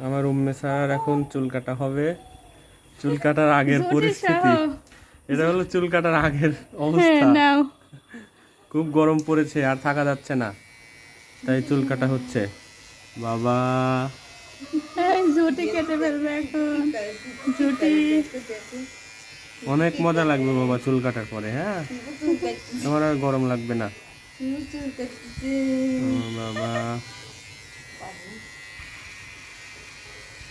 আমার উম্মে স্যার এখন চুল কাটা হবে। চুল কাটার আগের পরিস্থিতি এটা হলো, চুল কাটার আগের অবস্থা। খুব গরম পড়েছে, আর থাকা যাচ্ছে না, তাই চুল কাটা হচ্ছে। বাবা ঝুটি কেটে ফেলবে এখন। ঝুটি অনেক মজা লাগবে বাবা চুল কাটার পরে। হ্যাঁ, তোমার আর গরম লাগবে না। ও বাবা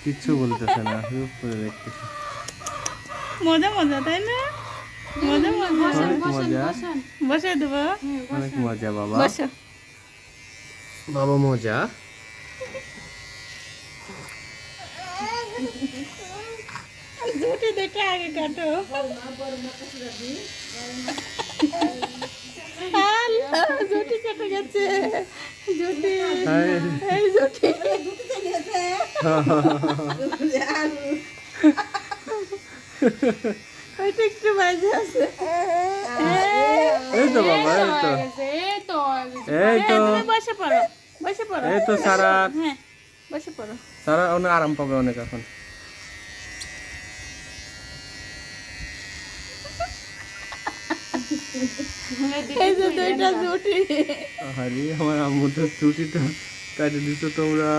কিচ্ছু বলতেছে না, চুপ করে দেখতেছে। মজা মজা, তাই না? মজা মজা, অনেক মজা, বসে দেবো। অনেক মজা বাবা। বসো। বাবা মজা। ঝুটি দুটো আগে কাটো। ঝুটি কেটে গেছে। ঝুটি, এই ঝুটি ওইটা একটু বাজে আছে। এই তো বাবা, এই তো তুমি বসে পড়ো, বসে পড়ো। এই তো সারা, হ্যাঁ, বসে পড়ো। সারা অনেক আরাম পাবে অনেক এখন। এই যে দুইটা ঝুটি। আরে আমার আম্মু তো ছুটিটা কাটে দিছো তোমরা।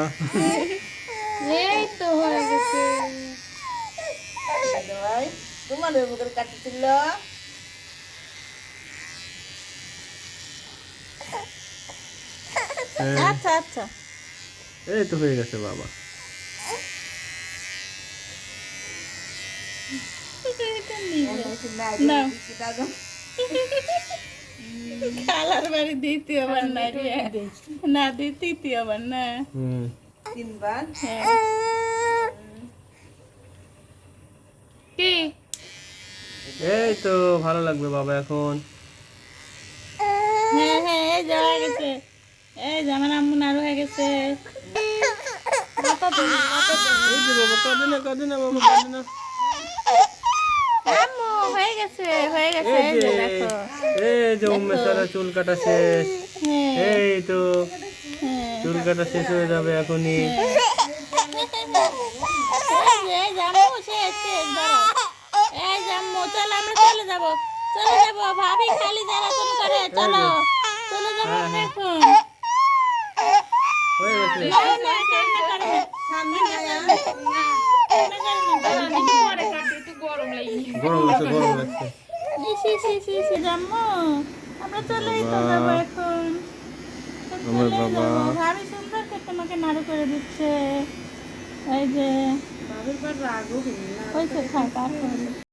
এই তো হয়ে গেছে। তোমাদের মুখের কাটছিল। আচ্ছা আচ্ছা, এই তো হয়ে গেছে বাবা। খালার বাড়ি দ্বিতীয়বার না রে, না তৃতীয়বার না। তিনবার। কি এই তো ভালো লাগবে বাবা এখন। হ্যাঁ হ্যাঁ, এই যে হয়ে গেছে। এই যে আমার আম্মু নাড়ু হয়ে গেছে। এই যে বাবা, কাঁদে না কাঁদে না বাবা, কাঁদে না। আম্মু হয়ে গেছে, হয়ে গেছে। এই এই যে, যে দেখো। এই যে উম্মে সারা চুল কাটা শেষ। হ্যাঁ এই তো হ্যাঁ। চুল কাটা শেষ হয়ে যাবে এখনই। এই যে আম্মু শেষ শেষ, ধরো। এই যে আম্মু, চলো আমরা চলে যাবো, চলে যাবো। ভাবি খালি জ্বালাতন করে, চলো চলে যাবো আমরা এখন। হয়ে গেছে। না, না, কান্না করে না। গরম লাগছে, গরম লাগছে। জাম্মু, আমরা চলেই তো বাবা। যাবো এখন। আমার চলেই বাবা। যাবো। ভাবি সুন্দর করে তোমাকে নাড়ু করে দিচ্ছে। এই যে বাবার রাগও হইল না। হয়েছে, থাক আর